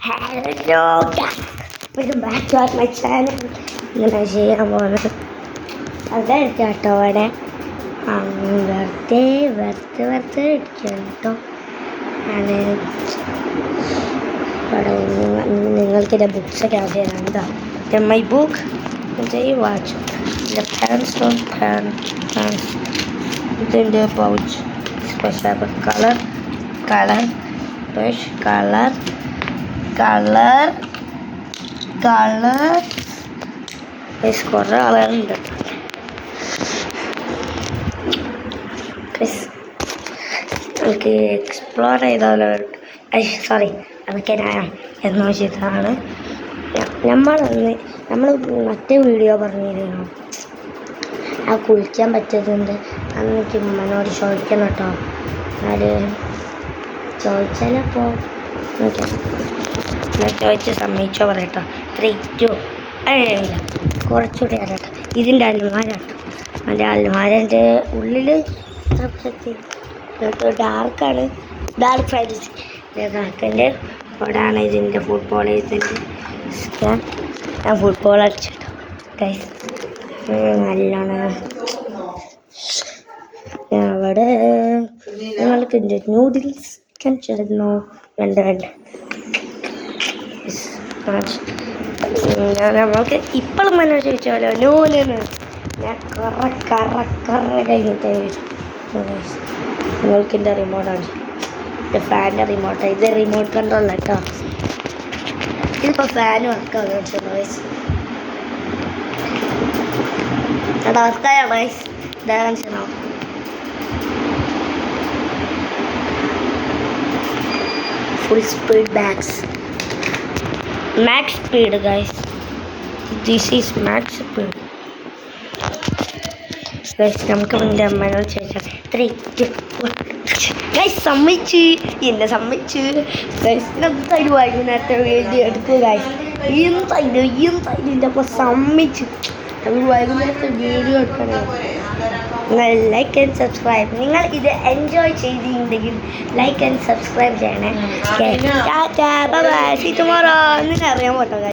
Hello welcome back to my channel. ഇങ്ങനെ ചെയ്യാൻ പോകുന്നത് അതായിരിക്കും കേട്ടോ. അവിടെ വെറുതെ അടിക്കണം കേട്ടോ. ഞാൻ ഇവിടെ നിങ്ങൾക്കിൻ്റെ ബുക്സൊക്കെ ആദ്യം എന്താ മൈ ബുക്ക് വാച്ച് പെൻസ് ഇതിൻ്റെ pouch special colour brush colour കുറേ ആളുകളുണ്ട്. നമുക്ക് എക്സ്പ്ലോർ ചെയ്താലോ? സോറി, അതൊക്കെ ഞാൻ എന്ന് വെച്ചിട്ടാണ് നമ്മൾ മറ്റേ വീഡിയോ പറഞ്ഞിരുന്നു ആ കുളിക്കാൻ പറ്റിയതുണ്ട്. അന്ന് എനിക്ക് ഉമ്മനോട് ചോദിക്കണം കേട്ടോ. അത് ചോദിച്ചാലപ്പോൾ ചോദിച്ച് സമ്മതിച്ചോ പറയട്ടോ. 3, 2 ഇല്ല, കുറച്ചുകൂടി അറിയട്ടോ. ഇതിൻ്റെ അൽമാരൻ്റെ ഉള്ളിൽ ഡാർക്കാണ്, ഡാർക്ക് ഫാൻറ്റസി കാക്കൻ്റെ അവിടെയാണ് ഇതിൻ്റെ ഫുട്ബോൾ ഞാൻ ഫുട്ബോൾ അടിച്ചിട്ടോ ഗൈസ്. നല്ലോണം അവിടെ നിങ്ങൾക്ക് നൂഡിൽസ് കഴിച്ചിരുന്നു. വേണ്ട നമ്മൾക്ക് ഇപ്പോഴും മനോ ചോദിച്ചാലോ നൂലാണ് ഞാൻ കറ കഴിഞ്ഞിട്ട് നിങ്ങൾക്ക് എൻ്റെ റിമോട്ടാണ്, എൻ്റെ ഫാനിൻ്റെ റിമോട്ടാണ്. ഇത് റിമോട്ട് കൺട്രോൾ കേട്ടോ. ഇതിപ്പോൾ ഫാന് വർക്കാണ് വയസ്സ് വർക്കായ വയസ്സ് ഇതാ കാണിച്ചോ. Full speed max speed guys, this is max speed guys. നമുക്ക് എൻ്റെ അമ്മേനോട് ചോദിച്ചാൽ 3, 2 1 ഗൈസ് സമ്മതിച്ച് ഗൈസ്. എന്തായാലും വൈകുന്നേരത്തെ വീഡിയോ എടുക്കുക ഗൈസ്. എന്തായാലും എൻ്റെ അപ്പോൾ സമ്മതിച്ച് നമുക്ക് വൈകുന്നേരത്തെ വീഡിയോ എടുക്കണം. നിങ്ങൾ ലൈക്ക് ആൻഡ് സബ്സ്ക്രൈബ്. നിങ്ങൾ ഇത് എൻജോയ് ചെയ്തിട്ടുണ്ടെങ്കിൽ ലൈക്ക് ആൻഡ് സബ്സ്ക്രൈബ് ചെയ്യണേ. Tata bye bye, see tomorrow. നിങ്ങൾക്ക് അറിയാൻ പോട്ടോ.